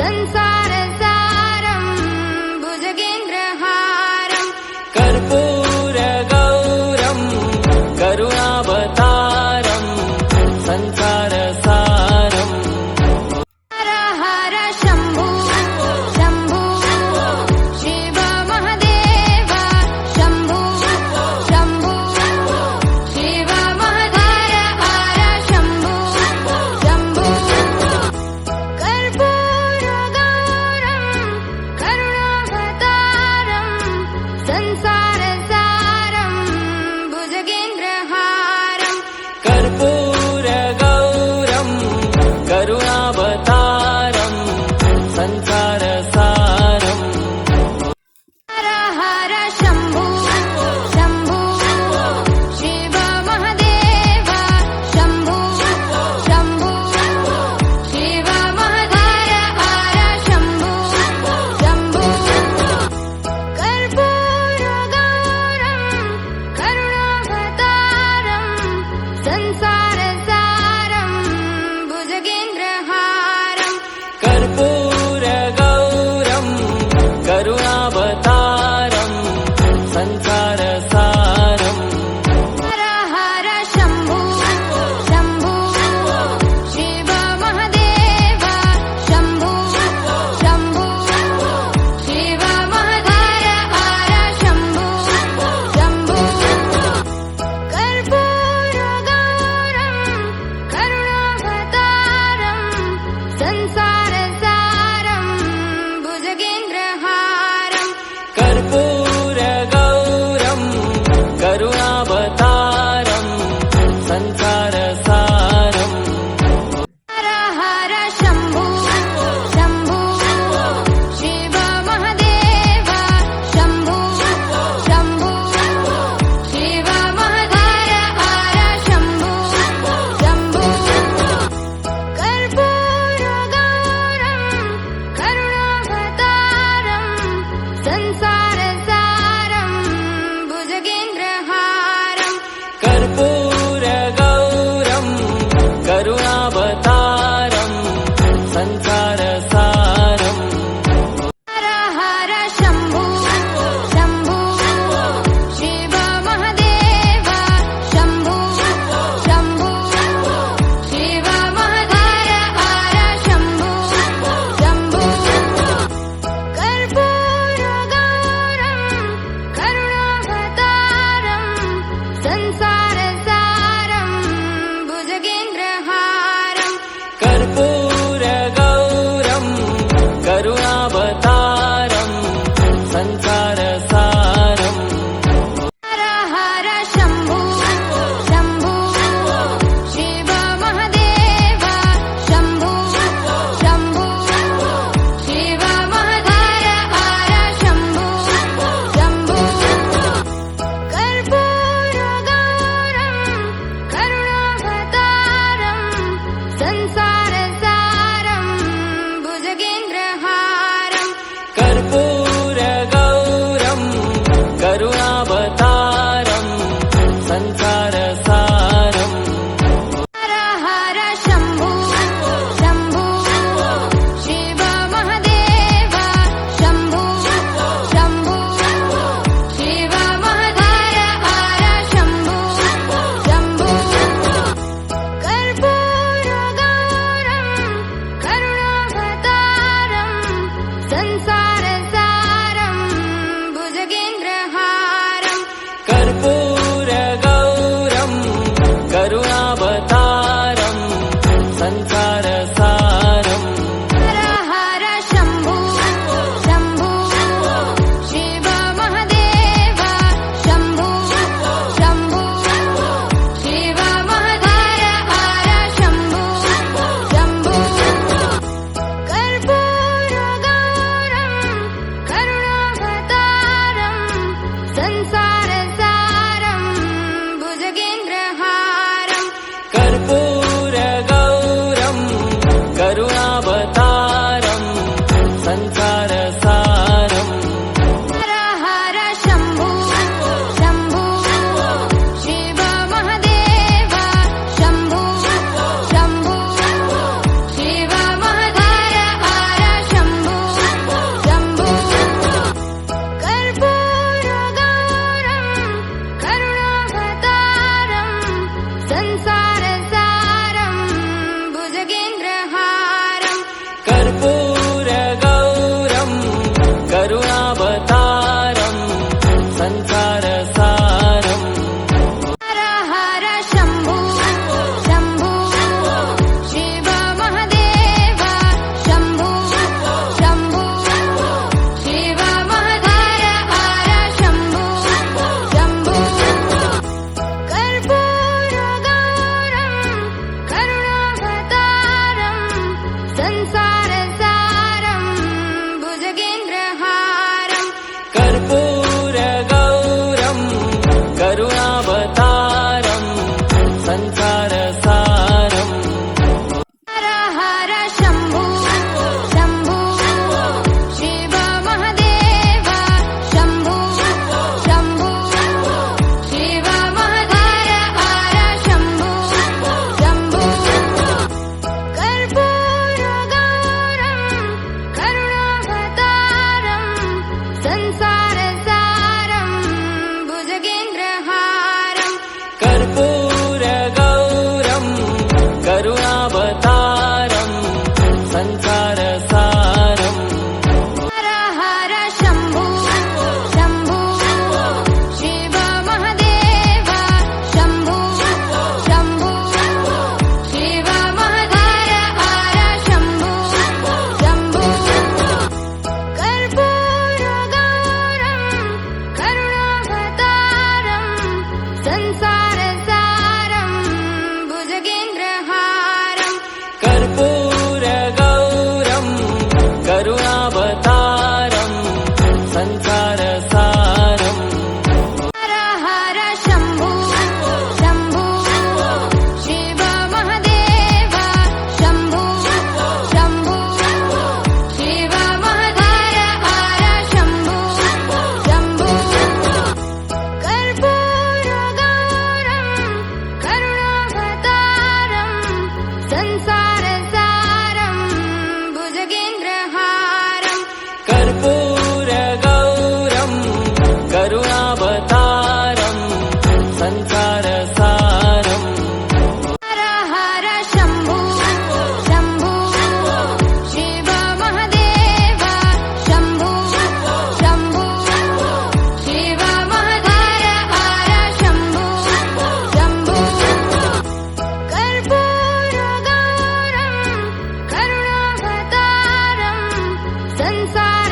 संसारसारं भुजगेन्द्रहारं कर्पूरगौरं करुणावतारं संसारसारं हर हर शम्भो शम्भो शिव महदेव शम्भो शम्भो शिव महधर हर शम्भो शम्भो कर्पूरगौरं करुणावतारं संसारसारं भुजगेन्द्रहारं कर्पूरगौरं करुणावतारं संसारसारं हर हर शम्भो शम्भो शिव महदेव शम्भो शम्भो शिव महधर हर शम्भो शम्भो कर्पूरगौरं करुणावतारं संसारसारं भुजगेन्द्रहारं कर्पूरगौरं करुणावतारं संसारसारं हर हर शम्भो शम्भो शिव महदेव शम्भो शम्भो शिव महधर हर शम्भो शम्भो कर्पूरगौरं करुणावतारं संसारसारं भुजगेन्द्रहारं कर्पूरगौरं करुणावतारं संसारसारं हर हर शम्भो शम्भो शिव महदेव शम्भो शम्भो शिव महधर हर शम्भो शम्भो कर्पूरगौरं करुणावतारं संसारसारं भुजगेन्द्रहारं कर्पूरगौरं करुणावतारं संसारसारं हर हर शम्भो शम्भो शिव महदेव शम्भो शम्भो शिव महधर हर शम्भो शम्भो कर्पूरगौरं करुणावतारं संसारसारं भुजगेन्द्रहारं कर्पूरगौरं करुणावतारं संसारसारं हर हर शम्भो शम्भो शिव महदेव शम्भो शम्भो शिव महधर हर शम्भो शम्भो कर्पूरगौरं करुणावतारं संसारसारं भुजगेन्द्रहारं कर्पूरगौरं करुणावतारं संसारसारं हर हर शम्भो शम्भो शिव महदेव शम्भो शम्भो शिव महधर हर शम्भो शम्भो कर्पूरगौरं करुणावतारं संसारसारं भुजगेन्द्रहारं कर्पूरगौरं करुणावतारं संसारसारं हर हर शम्भो शम्भो शिव महदेव शम्भो शम्भो शिव महधर हर शम्भो शम्भो कर्पूरगौरं संसार